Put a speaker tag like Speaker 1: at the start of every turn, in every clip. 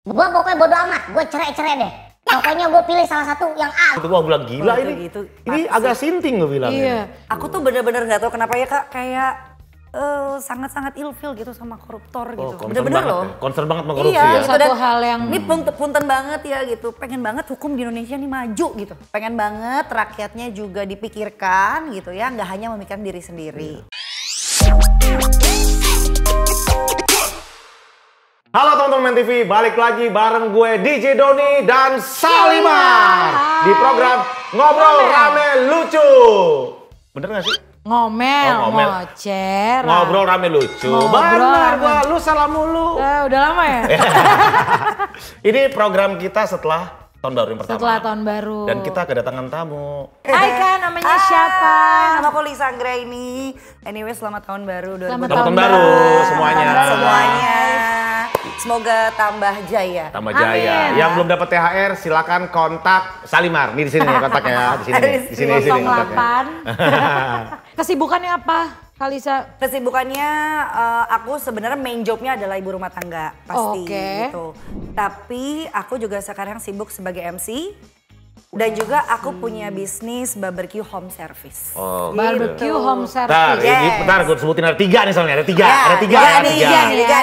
Speaker 1: Gue pokoknya bodo amat, gue cerai deh. Pokoknya gue pilih salah satu yang A.
Speaker 2: Itu gua bilang gila ini. Ini agak sinting gue bilang.
Speaker 3: Iya.
Speaker 4: Aku tuh bener-bener gak tahu kenapa ya Kak, kayak sangat-sangat ilfil gitu sama koruptor gitu. Bener-bener loh.
Speaker 2: Concern banget sama korupsi
Speaker 4: Iya,
Speaker 2: ya.
Speaker 4: gitu.
Speaker 3: Satu
Speaker 4: Dan
Speaker 3: hal yang
Speaker 4: ini punten banget ya gitu. Pengen banget hukum di Indonesia nih maju gitu. Pengen banget rakyatnya juga dipikirkan gitu ya. Nggak hanya memikirkan diri sendiri.
Speaker 2: Halo teman-teman TV, balik lagi bareng gue DJ Doni dan Salimar di program Ngobrol Rame Lucu. Bener gak sih?
Speaker 3: ngomel, ngocer.
Speaker 2: Ngobrol rame lucu. Bener gua, lu salah mulu.
Speaker 3: Udah lama ya?
Speaker 2: Ini program kita setelah tahun baru yang pertama.
Speaker 3: Setelah tahun baru.
Speaker 2: Dan kita kedatangan tamu.
Speaker 3: Hai Kak, namanya siapa?
Speaker 4: Nama aku Lisa Anggra ini. Anyway, selamat tahun baru 2020.
Speaker 3: Selamat
Speaker 2: tahun baru semuanya.
Speaker 4: Semuanya. Semoga tambah jaya.
Speaker 2: Tambah jaya.
Speaker 3: Amin.
Speaker 2: Yang belum dapat THR silakan kontak Salimar. Nih di sini nih kontaknya, di sini. Di sini kontaknya.
Speaker 3: 08. Kesibukannya apa, Kalisa?
Speaker 4: Kesibukannya aku sebenarnya main jobnya adalah ibu rumah tangga pasti gitu. Tapi aku juga sekarang sibuk sebagai MC. Dan juga aku punya bisnis barbecue home service.
Speaker 2: Oh,
Speaker 3: Barbecue
Speaker 2: gitu.
Speaker 3: home service.
Speaker 2: Bentar, gue sebutin ada tiga nih soalnya. Ada tiga,
Speaker 4: Ya,
Speaker 2: ada tiga.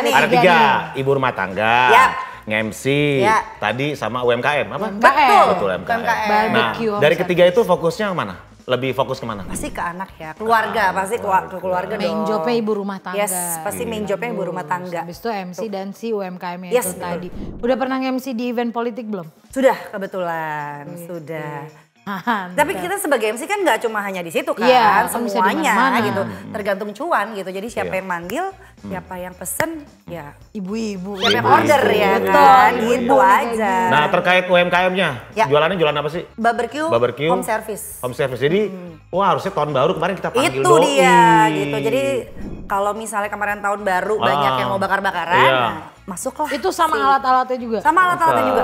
Speaker 4: Ada
Speaker 2: tiga. Ibu rumah tangga,
Speaker 4: Ya.
Speaker 2: nge-MC,
Speaker 4: Ya.
Speaker 2: tadi sama UMKM. Apa?
Speaker 4: Betul,
Speaker 2: UMKM.
Speaker 3: Barbecue
Speaker 2: Nah,
Speaker 3: home
Speaker 2: dari
Speaker 3: service.
Speaker 2: ketiga itu fokusnya kemana? Lebih fokus kemana?
Speaker 4: Pasti ke anak ya, keluarga, pasti ke keluarga dong.
Speaker 3: Main jobnya ibu rumah tangga.
Speaker 4: Yes, pasti main jobnya ibu rumah tangga.
Speaker 3: Habis itu MC dan si UMKM
Speaker 4: Yes,
Speaker 3: itu tadi. Udah pernah MC di event politik belum?
Speaker 4: Sudah kebetulan, sudah. Tapi kita sebagai MC kan nggak cuma hanya di situ kan,
Speaker 3: Iya, kan bisa
Speaker 4: semuanya
Speaker 3: dimana-mana.
Speaker 4: gitu. Tergantung cuan gitu. Jadi siapa
Speaker 2: Iya.
Speaker 4: yang manggil, siapa yang pesen, ya
Speaker 3: Ibu-ibu.
Speaker 4: siapa yang
Speaker 2: Ibu-ibu.
Speaker 4: order ya
Speaker 3: Betul,
Speaker 4: kan,
Speaker 3: ibu-ibu
Speaker 4: gitu
Speaker 3: nih kayak
Speaker 4: aja.
Speaker 2: Nah, terkait UMKM-nya,
Speaker 4: Ya.
Speaker 2: jualannya jualan apa sih?
Speaker 4: Barbecue home service.
Speaker 2: Home service. Jadi, wah harusnya tahun baru kemarin kita panggil
Speaker 4: Itu
Speaker 2: doi.
Speaker 4: dia gitu. Jadi kalau misalnya kemarin tahun baru banyak yang mau bakar-bakaran,
Speaker 2: Iya.
Speaker 4: nah, masuklah.
Speaker 3: Itu sama alat-alatnya juga?
Speaker 4: Sama alat-alatnya juga.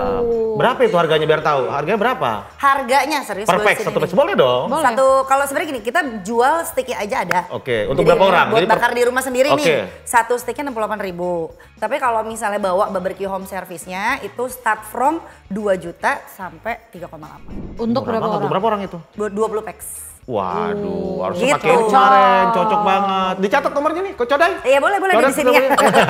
Speaker 2: Berapa itu harganya biar tahu? Harganya berapa?
Speaker 4: Harganya serius.
Speaker 2: Per
Speaker 4: boleh
Speaker 2: pack,
Speaker 4: sini
Speaker 2: satu
Speaker 4: nih.
Speaker 2: pack. Boleh dong.
Speaker 3: Boleh.
Speaker 4: Satu, kalau sebenarnya gini, kita jual sticknya aja ada.
Speaker 2: Oke, untuk
Speaker 4: Jadi,
Speaker 2: berapa orang?
Speaker 4: Buat
Speaker 2: Jadi per-
Speaker 4: bakar di rumah sendiri
Speaker 2: Oke.
Speaker 4: nih, satu sticknya 68.000. Tapi kalau misalnya bawa barbecue home service-nya itu start from 2 juta sampai 3,8.
Speaker 3: Untuk berapa orang?
Speaker 2: Berapa orang itu?
Speaker 4: Buat 20 packs.
Speaker 2: Waduh, harus
Speaker 4: Gitu.
Speaker 2: pakai ini kemarin, cocok banget. Dicatat nomornya nih, Kok Codai?
Speaker 4: Iya boleh
Speaker 2: Codet
Speaker 4: di sini ya.
Speaker 2: nomornya.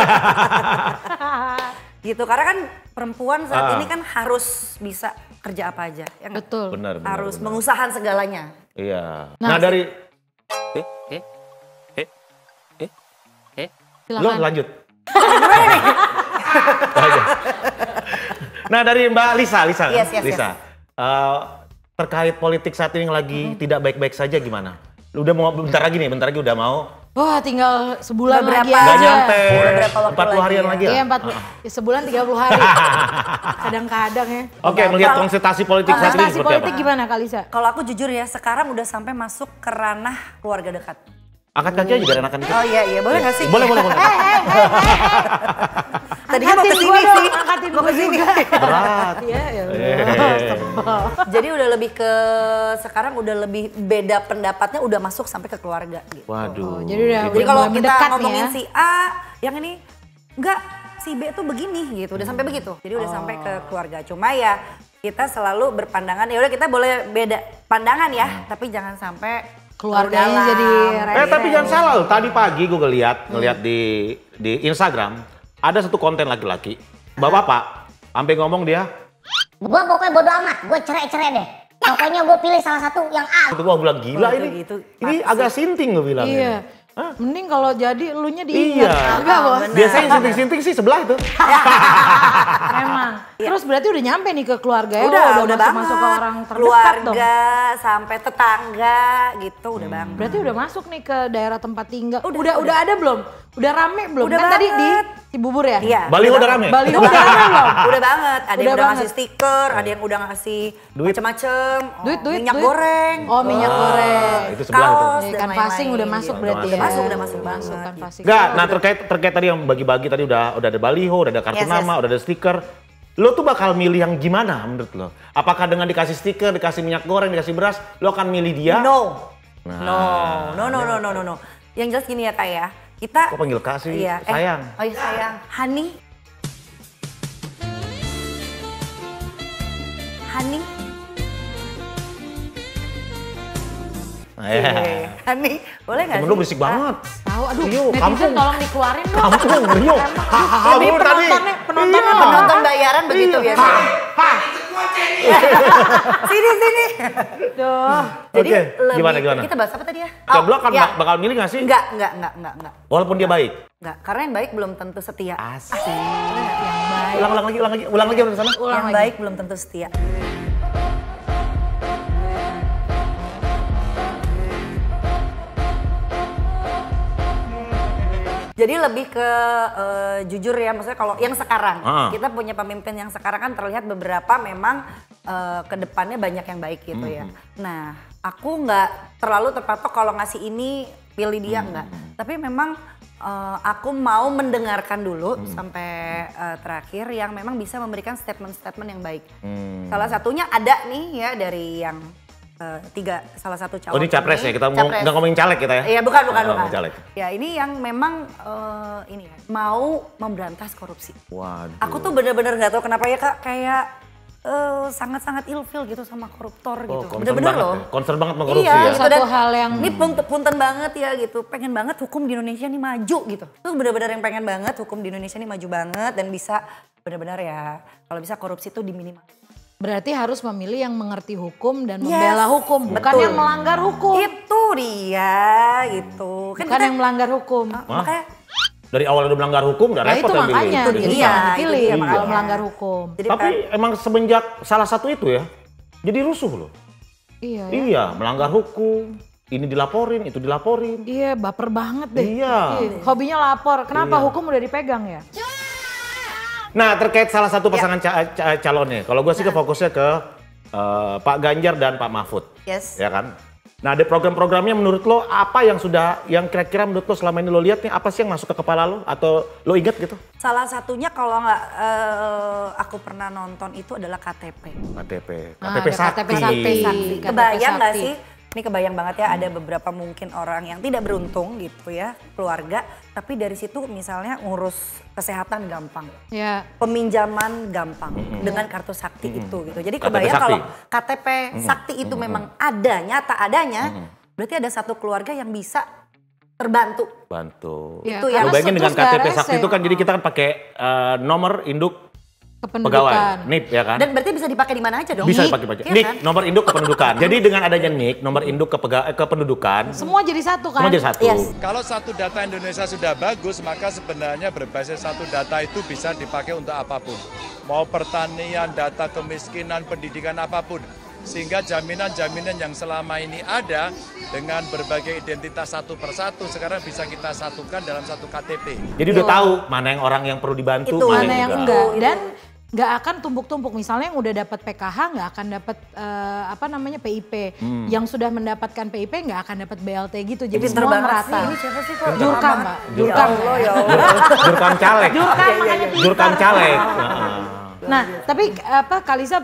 Speaker 4: Gitu, karena kan perempuan saat ini kan harus bisa kerja apa aja. Ya nggak?
Speaker 3: Betul.
Speaker 2: Benar, benar.
Speaker 4: Harus
Speaker 2: benar.
Speaker 4: mengusahakan segalanya.
Speaker 2: Iya.
Speaker 3: Nah,
Speaker 2: Nah, dari
Speaker 3: Silakan.
Speaker 2: lu lanjut. Nah, dari Mbak Lisa.
Speaker 4: Yes.
Speaker 2: Terkait politik saat ini yang lagi tidak baik-baik saja gimana? Udah mau bentar lagi udah mau.
Speaker 3: Wah, tinggal sebulan
Speaker 4: Beberapa-
Speaker 3: lagi
Speaker 2: Nggak
Speaker 3: aja.
Speaker 2: nyampe.
Speaker 4: Beberapa waktu
Speaker 2: 40 harian
Speaker 4: lagi
Speaker 2: lagi
Speaker 4: ya.
Speaker 2: ya?
Speaker 3: Iya, sebulan 30 hari. Kadang-kadang ya.
Speaker 2: Oke, melihat konsultasi politik saat ini
Speaker 3: Kontestasi
Speaker 2: seperti
Speaker 3: politik
Speaker 2: apa?
Speaker 3: gimana, Kalisa?
Speaker 4: Kalau aku jujur ya, sekarang udah sampai masuk ke ranah keluarga dekat.
Speaker 2: Angkat kaki aja biar enakan dikit.
Speaker 4: Oh iya, boleh nggak sih?
Speaker 2: Boleh.
Speaker 4: Tadinya mau
Speaker 3: Angkatin
Speaker 4: kesini
Speaker 3: gua dong,
Speaker 4: sih.
Speaker 3: angkatin
Speaker 4: Mau
Speaker 3: gua
Speaker 4: kesini.
Speaker 3: juga.
Speaker 2: Berat.
Speaker 3: Iya, ya.
Speaker 4: Jadi udah lebih ke, sekarang udah lebih beda pendapatnya udah masuk sampai ke keluarga gitu.
Speaker 2: Waduh.
Speaker 3: Jadi udah
Speaker 4: Jadi kalau
Speaker 3: mulai
Speaker 4: kita
Speaker 3: mendekat nih
Speaker 4: ngomongin
Speaker 3: ya.
Speaker 4: si A, yang ini enggak, si B tuh begini gitu, udah sampai begitu. Jadi udah sampai ke keluarga. Cuma ya kita selalu berpandangan, ya udah kita boleh beda pandangan ya, tapi jangan sampai
Speaker 3: Keluarganya
Speaker 4: terlalu
Speaker 3: jadi
Speaker 4: dalam.
Speaker 2: Tapi jangan salah loh, tadi pagi gue ngeliat di Instagram, ada satu konten laki-laki, bapak-bapak, sampai ngomong dia,
Speaker 1: Gue pokoknya bodo amat, gue cerai deh. Pokoknya gue pilih salah satu yang A.
Speaker 2: itu gue bilang gila
Speaker 4: Oh,
Speaker 2: ini,
Speaker 4: gitu.
Speaker 2: ini agak sinting gue bilang.
Speaker 3: Iya.
Speaker 2: ini.
Speaker 3: Mending kalau jadi elunya diingat.
Speaker 2: Iya.
Speaker 3: Enggak, Bos.
Speaker 4: bener.
Speaker 2: Biasanya yang sinting-sinting sih sebelah itu.
Speaker 3: Emang. Terus berarti udah nyampe nih ke keluarga ya?
Speaker 4: Udah
Speaker 3: masuk
Speaker 4: banget.
Speaker 3: masuk ke orang terdekat dong.
Speaker 4: Keluarga sampai tetangga gitu udah banget.
Speaker 3: Berarti udah masuk nih ke daerah tempat tinggal. Udah ada belum? Udah rame belum?
Speaker 4: Udah
Speaker 3: Kan tadi di
Speaker 4: banget.
Speaker 3: Cibubur ya?
Speaker 4: Iya.
Speaker 2: Baliho udah rame?
Speaker 3: Baliho udah rame belum?
Speaker 4: Udah banget. Ada yang
Speaker 3: Udah
Speaker 4: udah
Speaker 3: banget.
Speaker 4: ngasih stiker, ada yang udah ngasih
Speaker 2: Duit.
Speaker 4: macem-macem.
Speaker 3: Duit.
Speaker 4: Minyak goreng.
Speaker 3: Oh, minyak goreng.
Speaker 2: Itu sebelah itu.
Speaker 4: Kaos dan
Speaker 3: Ikan
Speaker 4: lain-lain
Speaker 3: fasing udah masuk
Speaker 4: gitu.
Speaker 3: berarti
Speaker 2: Udah
Speaker 3: ya?
Speaker 4: udah masuk banget.
Speaker 3: Ikan fasing.
Speaker 2: Enggak, nah terkait tadi yang bagi-bagi tadi udah ada baliho, udah ada kartu
Speaker 4: Yes,
Speaker 2: nama,
Speaker 4: yes.
Speaker 2: udah ada stiker. Lo tuh bakal milih yang gimana menurut lo? Apakah dengan dikasih stiker, dikasih minyak goreng, dikasih beras, lo akan milih dia?
Speaker 4: No.
Speaker 2: Nah.
Speaker 4: No. Yang jelas gini ya Kak ya. Kita
Speaker 2: Kok panggil Kak sih?
Speaker 4: Iya.
Speaker 2: Sayang.
Speaker 4: Oh iya sayang. Honey. Hani. Hani, boleh nggak
Speaker 2: Temen
Speaker 4: sih?
Speaker 2: lu berisik banget.
Speaker 3: Tahu, aduh,
Speaker 2: Rio,
Speaker 3: netizen
Speaker 2: kampung.
Speaker 3: tolong dikeluarin dong.
Speaker 2: Kampung, Rio. Hahaha,
Speaker 3: Ini
Speaker 2: mulu tadi.
Speaker 3: penontonnya
Speaker 2: Iya.
Speaker 4: Penonton bayaran begitu
Speaker 2: Iya.
Speaker 4: biasanya.
Speaker 2: Hah.
Speaker 4: Sini.
Speaker 3: Duh.
Speaker 4: Jadi
Speaker 2: Oke,
Speaker 4: lebih,
Speaker 2: gimana?
Speaker 4: kita bahas apa tadi ya?
Speaker 2: Coblok kan
Speaker 4: ya.
Speaker 2: bakal milih gak sih?
Speaker 4: Enggak.
Speaker 2: Walaupun dia baik.
Speaker 4: Enggak, karena yang baik belum tentu setia.
Speaker 2: Asik.
Speaker 4: Yang baik.
Speaker 2: Ulang lagi dari sana.
Speaker 4: Yang baik belum tentu setia. Jadi lebih ke jujur ya, maksudnya kalau yang sekarang kita punya pemimpin yang sekarang kan terlihat beberapa memang ke depannya banyak yang baik gitu ya. Nah, aku nggak terlalu terpatok kalau ngasih ini pilih dia enggak. Tapi memang aku mau mendengarkan dulu sampai terakhir yang memang bisa memberikan statement-statement yang baik. Salah satunya ada nih ya dari yang salah satu calon.
Speaker 2: Oh ini capres ya, kita nggak ngomongin caleg kita ya?
Speaker 4: Iya bukan.
Speaker 2: Caleg.
Speaker 4: Ya ini yang memang ini ya, mau memberantas korupsi.
Speaker 2: Waduh.
Speaker 4: Aku tuh bener-bener nggak tahu kenapa ya Kak, kayak sangat-sangat ilfil gitu sama koruptor gitu. Bener-bener loh.
Speaker 2: Concern banget sama korupsi
Speaker 4: Iya,
Speaker 2: ya?
Speaker 4: gitu.
Speaker 3: Satu hal yang
Speaker 4: Ini punten banget ya gitu, pengen banget hukum di Indonesia ini maju gitu. Itu bener-bener yang pengen banget hukum di Indonesia ini maju banget dan bisa bener-bener ya kalau bisa korupsi itu diminimalkan.
Speaker 3: berarti harus memilih yang mengerti hukum dan membela hukum, bukan
Speaker 4: betul.
Speaker 3: yang melanggar hukum.
Speaker 4: Itu dia gitu.
Speaker 3: Bukan yang melanggar hukum.
Speaker 4: Makanya
Speaker 2: Dari awal udah melanggar hukum udah
Speaker 3: Nah
Speaker 2: repot
Speaker 3: itu
Speaker 2: ya pilih.
Speaker 3: makanya,
Speaker 4: Itu
Speaker 3: jadi
Speaker 4: dia,
Speaker 3: jangan
Speaker 4: itu
Speaker 3: dipilih
Speaker 4: dia
Speaker 3: kalau
Speaker 4: makanya.
Speaker 3: melanggar hukum.
Speaker 4: jadi
Speaker 2: Tapi emang semenjak salah satu itu ya, jadi rusuh loh.
Speaker 3: Iya ya.
Speaker 2: Iya, melanggar hukum. Ini dilaporin, itu dilaporin.
Speaker 3: Iya, baper banget deh.
Speaker 2: Iya.
Speaker 3: Hobinya lapor. Kenapa
Speaker 2: Iya.
Speaker 3: hukum udah dipegang ya?
Speaker 2: Nah terkait salah satu pasangan calonnya, kalau gue sih fokusnya ke Pak Ganjar dan Pak Mahfud.
Speaker 4: Yes.
Speaker 2: Ya kan? Nah ada program-programnya menurut lo apa yang kira-kira menurut lo selama ini lo lihat nih apa sih yang masuk ke kepala lo atau lo ingat gitu?
Speaker 4: Salah satunya kalau nggak aku pernah nonton itu adalah KTP.
Speaker 2: KTP
Speaker 3: Nah, ada
Speaker 2: Sakti.
Speaker 3: KTP Sakti. KTP
Speaker 4: Kebayang nggak
Speaker 3: Sakti.
Speaker 4: sih? Ini kebayang banget ya ada beberapa mungkin orang yang tidak beruntung gitu ya, keluarga. Tapi dari situ misalnya ngurus kesehatan gampang.
Speaker 3: Ya.
Speaker 4: Peminjaman gampang dengan kartu sakti itu gitu. Jadi
Speaker 2: KTP
Speaker 4: kebayang
Speaker 2: Sakti.
Speaker 4: kalau KTP sakti itu memang ada, nyata adanya, berarti ada satu keluarga yang bisa terbantu.
Speaker 2: Bantu.
Speaker 3: Ya,
Speaker 4: Itu
Speaker 3: karena
Speaker 2: Lo bayangin dengan
Speaker 3: terus nggak
Speaker 2: KTP
Speaker 3: rese.
Speaker 2: Sakti itu kan jadi kita kan pakai nomor induk
Speaker 3: Kependudukan.
Speaker 2: pegawai, NIP ya kan?
Speaker 4: Dan berarti bisa dipakai di mana aja dong.
Speaker 2: Bisa
Speaker 3: NIK.
Speaker 2: dipakai.
Speaker 4: Iya
Speaker 2: NIK,
Speaker 4: kan?
Speaker 2: nomor induk kependudukan. Jadi dengan adanya NIK, nomor induk kependudukan,
Speaker 3: Semua jadi satu kan?
Speaker 2: semua jadi satu.
Speaker 4: Yes.
Speaker 5: Kalau satu data Indonesia sudah bagus, maka sebenarnya berbasis satu data itu bisa dipakai untuk apapun. Mau pertanian, data kemiskinan, pendidikan, apapun. Sehingga jaminan-jaminan yang selama ini ada dengan berbagai identitas satu persatu sekarang bisa kita satukan dalam satu KTP.
Speaker 2: Jadi udah tahu mana yang orang yang perlu dibantu,
Speaker 4: Itu,
Speaker 3: Mana yang
Speaker 2: enggak.
Speaker 3: enggak. Dan nggak akan tumpuk-tumpuk. Misalnya yang udah dapat PKH nggak akan dapat PIP. Yang sudah mendapatkan PIP nggak akan dapat BLT gitu. Jadi
Speaker 4: Pinter
Speaker 3: semua
Speaker 4: banget
Speaker 3: merata.
Speaker 4: sih. Ini siapa sih kok?
Speaker 3: Jurkam, Mbak.
Speaker 4: Ya
Speaker 3: Jurkam.
Speaker 4: Allah, ya Allah.
Speaker 2: Jurkam caleg.
Speaker 3: Jurkam makanya pinter.
Speaker 2: Jurkam caleg.
Speaker 3: Nah, tapi Kalisa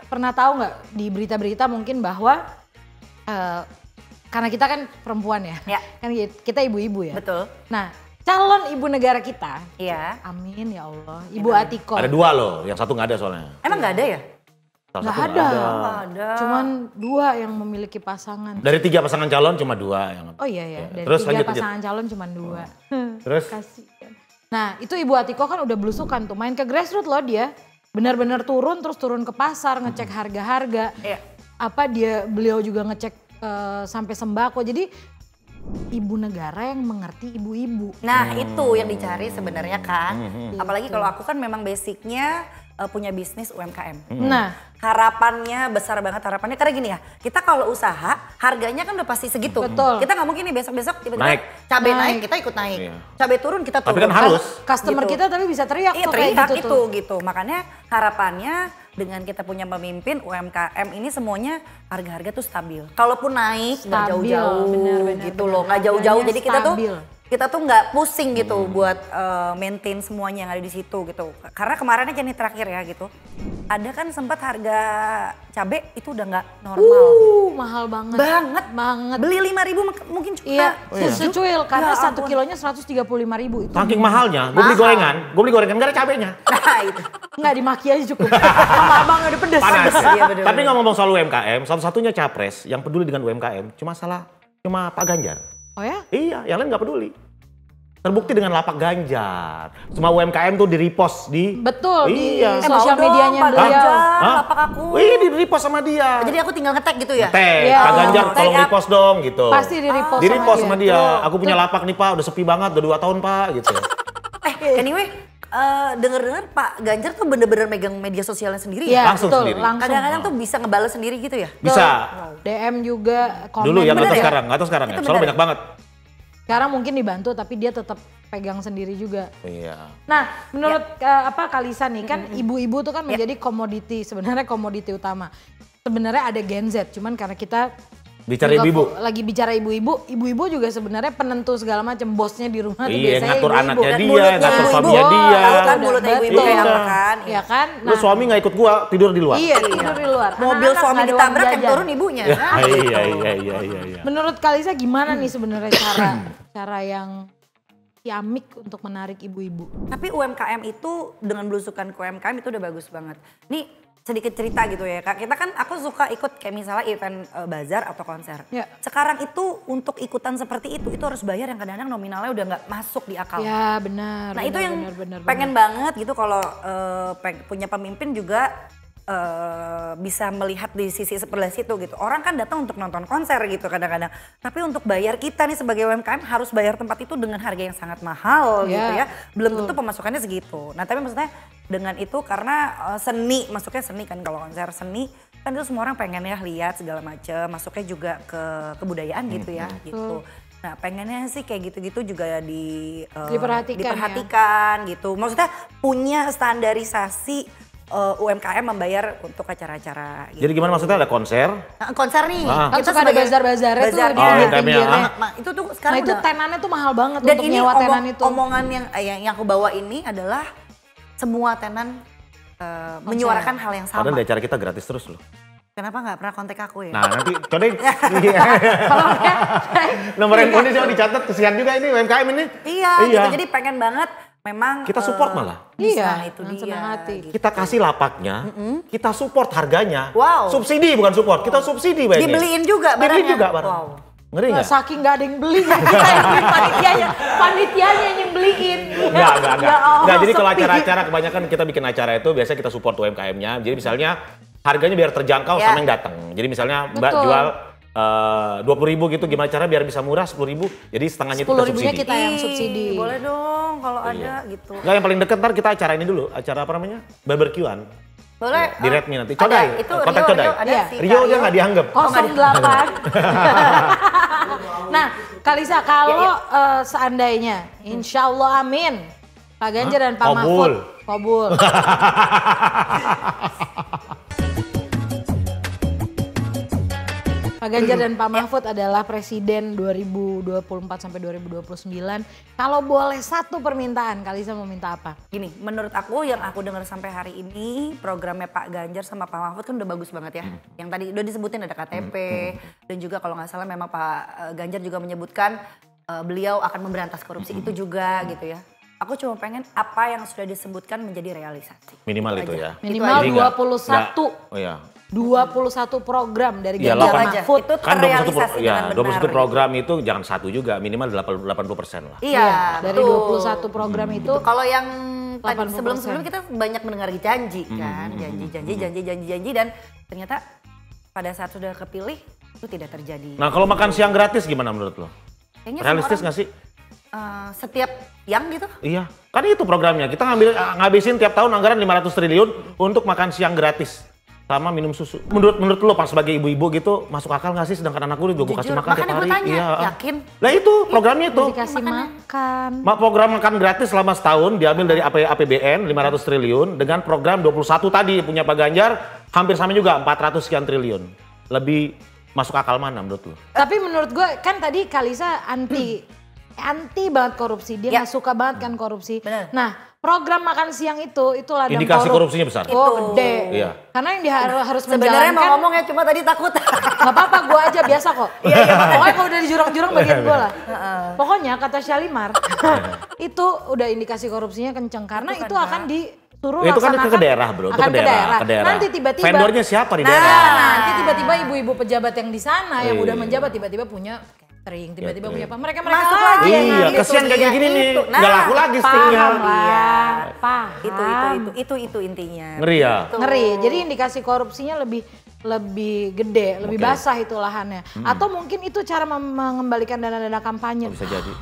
Speaker 3: pernah tahu nggak di berita-berita mungkin bahwa karena kita kan perempuan ya,
Speaker 4: Ya.
Speaker 3: kan kita ibu-ibu ya.
Speaker 4: Betul.
Speaker 3: Nah, calon ibu negara kita,
Speaker 4: Iya.
Speaker 3: amin ya Allah, Ibu Atiko.
Speaker 2: Ada dua loh, yang satu nggak ada soalnya.
Speaker 4: Emang nggak ada ya?
Speaker 2: Salah
Speaker 3: Nggak
Speaker 2: satu
Speaker 3: ada.
Speaker 4: Nggak ada.
Speaker 3: Cuman 2 yang memiliki pasangan.
Speaker 2: Dari 3 pasangan calon cuma 2 yang.
Speaker 3: Oh iya ya, dari
Speaker 2: Terus
Speaker 3: 3
Speaker 2: lanjut.
Speaker 3: pasangan calon cuma 2.
Speaker 2: Terus?
Speaker 3: Kasihan. Nah itu Ibu Atiko kan udah belusukan tuh, main ke grassroots loh dia. Benar-benar turun ke pasar, ngecek harga-harga.
Speaker 4: Iya.
Speaker 3: Beliau juga ngecek sampai sembako. Jadi ibu negara yang mengerti ibu-ibu.
Speaker 4: Nah itu yang dicari sebenarnya kan. Apalagi kalau aku kan memang basicnya punya bisnis UMKM.
Speaker 3: Nah,
Speaker 4: Harapannya besar banget harapannya karena gini ya, kita kalau usaha harganya kan udah pasti segitu.
Speaker 3: Betul.
Speaker 4: Kita nggak mungkin nih besok-besok tiba-tiba
Speaker 2: Naik.
Speaker 4: cabai naik
Speaker 3: Naik.
Speaker 4: kita ikut naik.
Speaker 2: Iya.
Speaker 4: Cabai turun kita turun.
Speaker 2: Tapi kan harus.
Speaker 3: customer
Speaker 4: Gitu.
Speaker 3: kita tapi bisa teriak
Speaker 4: Iya
Speaker 3: tuh kayak
Speaker 4: teriak
Speaker 3: gitu tuh.
Speaker 4: gitu. Makanya harapannya dengan kita punya pemimpin UMKM ini semuanya harga-harga tuh stabil. Kalaupun naik nggak
Speaker 3: Stabil,
Speaker 4: jauh-jauh
Speaker 3: benar,
Speaker 4: gitu
Speaker 3: benar.
Speaker 4: loh, nggak jauh-jauh.
Speaker 3: Harganya
Speaker 4: Jadi kita tuh
Speaker 3: stabil.
Speaker 4: kita tuh nggak pusing gitu buat maintain semuanya yang ada di situ gitu. Karena kemarin aja nih terakhir ya gitu, ada kan sempat harga cabai itu udah nggak normal.
Speaker 3: Mahal banget.
Speaker 4: Banget. Beli 5.000 mungkin cukup.
Speaker 3: Iya, secuil karena
Speaker 4: Ya
Speaker 3: 1
Speaker 4: ampun.
Speaker 3: kilonya 135.000 itu.
Speaker 2: Saking mahalnya, gue beli gorengan gak ada cabenya.
Speaker 4: Nah itu.
Speaker 3: Nggak dimaki aja cukup. Sama abang ada pedes.
Speaker 2: Panas.
Speaker 4: Iya, bener-bener.
Speaker 2: Tapi ngomong soal UMKM, satu-satunya capres yang peduli dengan UMKM cuma Pak Ganjar.
Speaker 3: Oh ya?
Speaker 2: Iya, yang lain nggak peduli. Terbukti dengan lapak Ganjar. Semua UMKM tuh di-repost di...
Speaker 3: Betul,
Speaker 2: Iya.
Speaker 3: di sosial
Speaker 4: mau dong,
Speaker 3: medianya
Speaker 4: Pak
Speaker 3: beliau.
Speaker 4: Ganjar.
Speaker 2: Hah?
Speaker 4: lapak aku.
Speaker 2: Wih, di-repost sama dia.
Speaker 4: Jadi aku tinggal ngetek gitu ya?
Speaker 2: Teh,
Speaker 3: Iya.
Speaker 2: Pak Ganjar
Speaker 4: Oh,
Speaker 2: tolong
Speaker 4: tag up.
Speaker 2: repost dong gitu.
Speaker 3: Pasti di-repost
Speaker 2: Di-repost sama dia.
Speaker 4: Tuh.
Speaker 2: Aku punya lapak nih Pak, udah sepi banget, udah 2 tahun Pak gitu.
Speaker 4: Anyway, denger-dengar Pak Ganjar tuh bener-bener megang media sosialnya sendiri
Speaker 3: Iya,
Speaker 4: ya?
Speaker 2: Langsung
Speaker 3: betul,
Speaker 2: sendiri.
Speaker 3: langsung.
Speaker 4: Kadang-kadang tuh bisa ngebales sendiri gitu ya?
Speaker 2: Bisa.
Speaker 3: DM juga, komen.
Speaker 2: Dulu ya, nggak
Speaker 4: Bener
Speaker 2: tahu
Speaker 4: ya?
Speaker 2: sekarang, nggak tahu sekarang ya.
Speaker 4: Itu
Speaker 2: Soalnya
Speaker 4: bener
Speaker 2: banyak banget.
Speaker 3: Sekarang mungkin dibantu tapi dia tetap pegang sendiri juga.
Speaker 2: Iya.
Speaker 3: Nah, menurut Kalisa nih kan ibu-ibu tuh kan menjadi komoditi, sebenarnya komoditi utama. Sebenarnya ada Gen Z, cuman karena kita
Speaker 2: Bicara
Speaker 3: juga
Speaker 2: ibu-ibu.
Speaker 3: lagi bicara ibu-ibu juga sebenarnya penentu segala macam, bosnya di rumah tuh
Speaker 2: Iya,
Speaker 3: biasanya
Speaker 2: ngatur
Speaker 3: ibu-ibu.
Speaker 2: anaknya
Speaker 4: Dan
Speaker 2: dia,
Speaker 4: mulutnya
Speaker 2: ngatur
Speaker 4: ibu-ibu.
Speaker 2: suaminya dia.
Speaker 4: Tahu kan
Speaker 3: Udah,
Speaker 4: mulutnya ibu-ibu
Speaker 3: betul.
Speaker 4: kayak apa kan?
Speaker 3: Iya kan?
Speaker 2: Lu suami nggak ikut gua, tidur di luar.
Speaker 3: Iya, tidur di luar.
Speaker 4: Mobil
Speaker 3: Anak-anak
Speaker 4: suami
Speaker 3: nggak ada uang
Speaker 4: ditabrak yang
Speaker 3: jajan.
Speaker 4: turun ibunya.
Speaker 2: Iya.
Speaker 3: Menurut Kalisa gimana nih sebenarnya cara yang ciamik untuk menarik ibu-ibu?
Speaker 4: Tapi UMKM itu dengan belusukan ke UMKM itu udah bagus banget. Nih sedikit cerita gitu ya Kak. Kita kan aku suka ikut kayak misalnya event bazar atau konser.
Speaker 3: Ya.
Speaker 4: Sekarang itu untuk ikutan seperti itu harus bayar yang kadang-kadang nominalnya udah nggak masuk di akal.
Speaker 3: Ya benar.
Speaker 4: Nah itu yang
Speaker 3: benar.
Speaker 4: pengen banget gitu kalau punya pemimpin juga bisa melihat di sisi sebelah situ gitu. Orang kan datang untuk nonton konser gitu kadang-kadang. Tapi untuk bayar kita nih sebagai UMKM harus bayar tempat itu dengan harga yang sangat mahal gitu ya. Belum tentu pemasukannya segitu. Nah tapi maksudnya dengan itu karena seni, masuknya seni kan kalau konser seni kan itu semua orang pengen ya lihat segala macam. Masuknya juga ke kebudayaan gitu ya gitu. Nah pengennya sih kayak gitu-gitu juga diperhatikan gitu. Maksudnya punya standarisasi UMKM membayar untuk acara-acara gitu.
Speaker 2: Jadi gimana maksudnya ada konser?
Speaker 4: Nah, konser nih.
Speaker 3: Kan suka ada bazar-bazarnya tuh
Speaker 4: bazar.
Speaker 3: di
Speaker 2: Oh,
Speaker 3: pinggir-pinggirnya.
Speaker 4: Itu tuh sekarang
Speaker 3: Nah itu
Speaker 4: udah.
Speaker 3: tenannya tuh mahal banget
Speaker 4: Dan
Speaker 3: untuk
Speaker 4: ini
Speaker 3: nyewa tenan itu.
Speaker 4: omongan yang aku bawa ini adalah semua tenan menyuarakan hal yang sama.
Speaker 2: Padahal di acara kita gratis terus loh.
Speaker 4: Kenapa nggak pernah kontak aku ya?
Speaker 2: Nah nanti cobain.
Speaker 3: Kalau enggak,
Speaker 2: Nomor handphone coba dicatat, kesian juga ini UMKM ini.
Speaker 4: Iya, gitu. Jadi pengen banget memang
Speaker 2: Kita support malah.
Speaker 4: Bisa,
Speaker 3: Iya,
Speaker 4: itu
Speaker 3: dengan
Speaker 4: dia.
Speaker 3: senang hati.
Speaker 4: gitu.
Speaker 2: Kita kasih lapaknya, kita support harganya.
Speaker 4: Wow.
Speaker 2: Subsidi bukan support, kita subsidi banyak.
Speaker 4: Dibeliin juga barangnya.
Speaker 2: Dibeliin juga barang.
Speaker 4: Wow.
Speaker 2: Ngeri nggak?
Speaker 3: saking nggak ada yang beli ya kita yang beli panitianya yang beliin.
Speaker 2: Enggak.
Speaker 3: Ya Allah,
Speaker 2: Enggak, jadi kalau
Speaker 3: sepi.
Speaker 2: acara-acara kebanyakan kita bikin acara itu biasanya kita support UMKM-nya. Jadi misalnya harganya biar terjangkau
Speaker 4: Ya.
Speaker 2: sama yang datang. Jadi misalnya Mbak
Speaker 3: Betul.
Speaker 2: jual 20.000 gitu, gimana cara biar bisa murah 10.000? Jadi setengahnya itu kita
Speaker 3: 10.000-nya
Speaker 2: subsidi.
Speaker 3: kita yang subsidi.
Speaker 4: Boleh dong kalau ada gitu.
Speaker 2: Enggak, yang paling deket ntar kita acara ini dulu, acara apa namanya? Barbekyuan.
Speaker 4: Boleh.
Speaker 2: Di Redmi nanti.
Speaker 4: Ada,
Speaker 2: Codai,
Speaker 4: itu
Speaker 2: kontak
Speaker 4: Rio,
Speaker 2: Codai.
Speaker 4: Rio ada
Speaker 3: Iya.
Speaker 4: sih.
Speaker 2: Rio
Speaker 4: Kak
Speaker 2: dia nggak dianggap.
Speaker 3: 08. Nah, Kalisa kalau seandainya, insya Allah amin, Pak Ganjar dan Pak Mahfud, Kobul. Pak Ganjar dan Pak Mahfud adalah presiden 2024 sampai 2029. Kalau boleh satu permintaan, Kalisa mau minta apa?
Speaker 4: Gini, menurut aku yang aku dengar sampai hari ini programnya Pak Ganjar sama Pak Mahfud kan udah bagus banget ya. Yang tadi udah disebutin ada KTP dan juga kalau nggak salah memang Pak Ganjar juga menyebutkan beliau akan memberantas korupsi itu juga gitu ya. Aku cuma pengen apa yang sudah disebutkan menjadi realisasi.
Speaker 2: Minimal itu
Speaker 4: aja.
Speaker 2: ya.
Speaker 3: Minimal
Speaker 2: Jadi nggak-
Speaker 3: 21.
Speaker 2: Oh ya.
Speaker 3: 21 program dari
Speaker 2: Iya,
Speaker 3: Ganjar
Speaker 2: 8.
Speaker 3: Mahfud.
Speaker 4: Itu
Speaker 2: Kan 21
Speaker 4: terrealisasi dengan benar.
Speaker 2: 21 program itu jangan satu juga, minimal 80% lah.
Speaker 4: Iya,
Speaker 3: Dari
Speaker 4: betul.
Speaker 3: 21 program itu
Speaker 4: Kalau yang tadi
Speaker 3: 80%.
Speaker 4: sebelum-sebelum kita banyak mendengar janji kan, janji dan ternyata pada saat sudah kepilih itu tidak terjadi.
Speaker 2: Nah kalau makan siang gratis gimana menurut lo?
Speaker 4: Kayaknya
Speaker 2: Realistis
Speaker 4: semua
Speaker 2: nggak sih?
Speaker 4: setiap yang gitu?
Speaker 2: Iya, kan itu programnya. Kita ngabisin tiap tahun anggaran 500 triliun untuk makan siang gratis sama minum susu. Menurut lo pas sebagai ibu-ibu gitu masuk akal nggak sih? Sedangkan anak gue kasih
Speaker 4: Jujur,
Speaker 2: makan tiap
Speaker 4: makanya gue
Speaker 2: hari.
Speaker 4: tanya,
Speaker 2: Iya.
Speaker 4: yakin?
Speaker 2: Nah itu programnya itu.
Speaker 3: dikasih makan.
Speaker 2: Program makan gratis selama setahun diambil dari APBN 500 triliun dengan program 21 tadi punya Pak Ganjar hampir sama juga 400 sekian triliun. Lebih masuk akal mana menurut lo?
Speaker 3: Tapi menurut gue kan tadi Kalisa anti anti banget korupsi. Dia nggak suka banget kan korupsi.
Speaker 4: Bener.
Speaker 3: Nah, program makan siang itu ladang
Speaker 2: Indikasi korupsinya besar.
Speaker 3: Oh, gede.
Speaker 2: Iya.
Speaker 3: Karena yang dia harus
Speaker 4: Sebenarnya
Speaker 3: menjalankan.
Speaker 4: mau ngomong ya cuma tadi takut.
Speaker 3: Gak apa-apa, gue aja biasa kok. Pokoknya kalau udah di jurang-jurang bagian gue lah. Pokoknya kata Syalimar, itu udah indikasi korupsinya kenceng. Karena itu akan disuruh
Speaker 2: Itu kan
Speaker 3: laksanakan.
Speaker 2: ke daerah bro, itu
Speaker 3: Akan
Speaker 2: ke daerah.
Speaker 3: Nanti tiba-tiba.
Speaker 2: Vendornya siapa di daerah?
Speaker 3: Nanti tiba-tiba ibu-ibu pejabat yang di sana yang udah menjabat tiba-tiba punya catering, tiba-tiba punya apa? Mereka
Speaker 4: Masuk
Speaker 3: lah.
Speaker 4: lagi.
Speaker 2: Iya,
Speaker 4: Nah,
Speaker 2: kesian
Speaker 4: itu
Speaker 2: kayak
Speaker 4: dia,
Speaker 2: gini nih,
Speaker 4: itu. Nah,
Speaker 2: nggak laku lagi sticknya.
Speaker 3: Paham lah, paham.
Speaker 4: Itu intinya.
Speaker 2: Ngeri ya?
Speaker 3: Ngeri. Jadi indikasi korupsinya lebih gede, lebih basah itu lahannya. Atau mungkin itu cara mengembalikan dana-dana kampanye.
Speaker 2: Bisa jadi.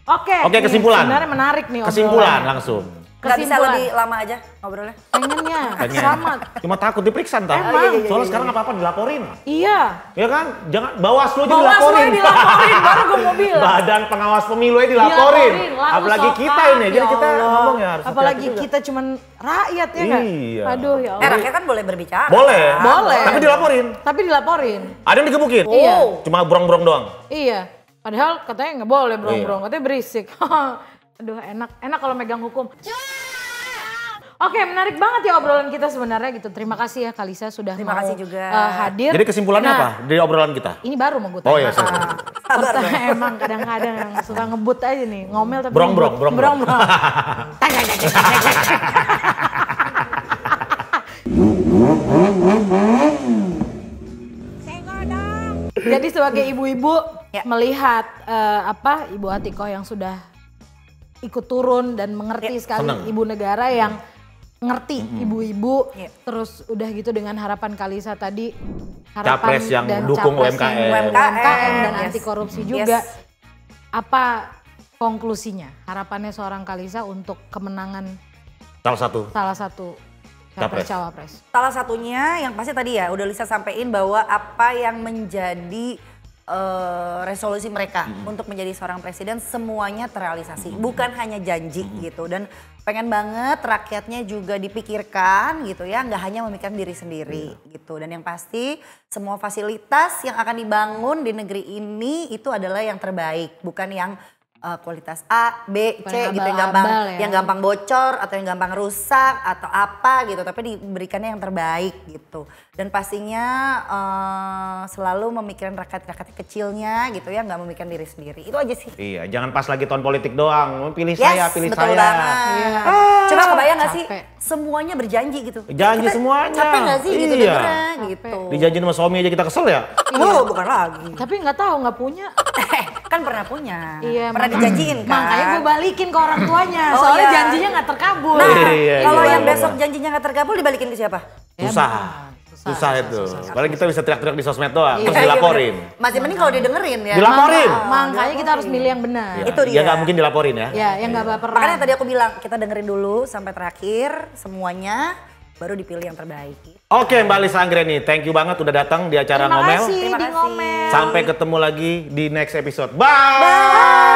Speaker 3: Oke,
Speaker 2: Oke,
Speaker 3: nih,
Speaker 2: kesimpulan.
Speaker 3: Sebenarnya menarik nih
Speaker 2: Kesimpulan
Speaker 3: obrolannya.
Speaker 2: langsung.
Speaker 4: Nggak bisa
Speaker 3: Kesimpulan.
Speaker 4: lebih lama aja ngobrolnya.
Speaker 3: Pengennya,
Speaker 2: Pengen.
Speaker 3: sama.
Speaker 2: Cuma takut diperiksa ntar.
Speaker 3: Emang.
Speaker 2: Soalnya sekarang apa-apa dilaporin.
Speaker 3: Iya.
Speaker 2: Ya kan? Jangan Bawaslu aja
Speaker 3: Bawaslu
Speaker 2: dilaporin.
Speaker 3: dilaporin, baru gue mau bilang.
Speaker 2: Badan pengawas pemilu aja dilaporin.
Speaker 3: Lalu
Speaker 2: Apalagi
Speaker 3: sopan,
Speaker 2: kita ini. Jadi
Speaker 3: ya
Speaker 2: kita
Speaker 3: Allah.
Speaker 2: ngomong ya harus
Speaker 3: Apalagi
Speaker 2: hati-hati juga.
Speaker 3: kita cuman rakyat ya kan?
Speaker 2: Iya.
Speaker 3: Aduh ya Allah.
Speaker 4: Rakyat kan boleh berbicara.
Speaker 2: Boleh.
Speaker 3: Boleh.
Speaker 2: Tapi dilaporin.
Speaker 3: Tapi dilaporin.
Speaker 2: Ada yang digebukin.
Speaker 3: Iya.
Speaker 2: Cuma burong-burong doang.
Speaker 3: Iya. Padahal katanya nggak boleh brong-brong, katanya berisik. Aduh enak kalau megang hukum. Oke, menarik banget ya obrolan kita sebenarnya gitu. Terima kasih ya Kalisa sudah
Speaker 4: Terima
Speaker 3: mau
Speaker 4: kasih juga.
Speaker 3: hadir.
Speaker 2: Jadi kesimpulannya
Speaker 3: Nah,
Speaker 2: apa dari obrolan kita?
Speaker 3: Ini baru mau gue
Speaker 2: Oh
Speaker 3: tanya.
Speaker 2: iya, sorry.
Speaker 4: Sabar dong.
Speaker 3: Emang kadang-kadang yang suka ngebut aja nih, ngomel tapi
Speaker 2: Brong-brong,
Speaker 3: ngebut.
Speaker 2: brong-brong.
Speaker 3: Jadi sebagai ibu-ibu
Speaker 4: Ya.
Speaker 3: melihat Ibu Atikoh yang sudah ikut turun dan mengerti sekali
Speaker 2: seneng.
Speaker 3: ibu negara yang ngerti ibu-ibu,
Speaker 4: Ya.
Speaker 3: terus udah gitu dengan harapan Kalisa tadi,
Speaker 2: Capres yang
Speaker 3: dan
Speaker 2: dukung
Speaker 3: capres
Speaker 2: UMKM.
Speaker 3: yang UMKM dan
Speaker 4: Yes.
Speaker 3: anti korupsi
Speaker 4: Yes.
Speaker 3: juga. Apa konklusinya? Harapannya seorang Kalisa untuk kemenangan
Speaker 2: Salah satu.
Speaker 3: salah satu
Speaker 2: Capres.
Speaker 3: cawapres.
Speaker 4: Salah satunya yang pasti tadi ya udah Lisa sampein bahwa apa yang menjadi resolusi mereka untuk menjadi seorang presiden semuanya terrealisasi, bukan hanya janji gitu. Dan pengen banget rakyatnya juga dipikirkan gitu ya, nggak hanya memikirkan diri sendiri gitu. Dan yang pasti semua fasilitas yang akan dibangun di negeri ini itu adalah yang terbaik, bukan yang kualitas A, B,
Speaker 3: Bukan
Speaker 4: C
Speaker 3: yang
Speaker 4: gitu
Speaker 3: abal-abal ya.
Speaker 4: yang gampang bocor atau yang gampang rusak atau apa gitu, tapi diberikannya yang terbaik gitu. Dan pastinya selalu memikirkan rakyat-rakyat kecilnya gitu ya, nggak memikirkan diri sendiri. Itu aja sih.
Speaker 2: Iya, jangan pas lagi tahun politik doang. Pilih saya, pilih
Speaker 4: betul
Speaker 2: saya.
Speaker 4: banget. Coba kebayang nggak sih
Speaker 3: capek.
Speaker 4: semuanya berjanji gitu.
Speaker 2: Janji
Speaker 4: Kita
Speaker 2: semuanya.
Speaker 4: Capek nggak sih gitu
Speaker 2: Iya.
Speaker 4: dengernya gitu.
Speaker 2: Dijanjiin sama suami aja kita kesel ya?
Speaker 4: Oh, bukan lagi.
Speaker 3: Tapi nggak tahu, nggak punya.
Speaker 4: Kan pernah punya.
Speaker 3: Iya,
Speaker 4: pernah dijanjiin kan.
Speaker 3: Makanya gue balikin ke orang tuanya.
Speaker 4: Oh,
Speaker 3: Soalnya
Speaker 4: iya.
Speaker 3: janjinya nggak terkabul.
Speaker 4: Nah,
Speaker 2: Iya,
Speaker 4: kalau
Speaker 2: iya,
Speaker 4: yang
Speaker 2: iya.
Speaker 4: besok janjinya nggak terkabul dibalikin ke siapa?
Speaker 2: Susah itu. Padahal kita bisa teriak-teriak di sosmed doang, terus
Speaker 4: Iya,
Speaker 2: dilaporin.
Speaker 4: bener. Masih mending kalau didengerin ya.
Speaker 2: Dilaporin.
Speaker 3: Makanya kita harus milih yang benar.
Speaker 2: Ya,
Speaker 4: Itu dia.
Speaker 2: Ya nggak mungkin dilaporin ya.
Speaker 3: Ya, yang nggak baperan.
Speaker 4: Makanya tadi aku bilang kita dengerin dulu sampai terakhir semuanya, baru dipilih yang terbaik.
Speaker 2: Oke Mbak Lisa Anggreni, thank you banget udah datang di acara
Speaker 3: Terima
Speaker 2: Ngomel.
Speaker 3: kasih
Speaker 4: Terima
Speaker 3: di
Speaker 4: kasih.
Speaker 3: ngomel.
Speaker 2: Sampai ketemu lagi di next episode. Bye.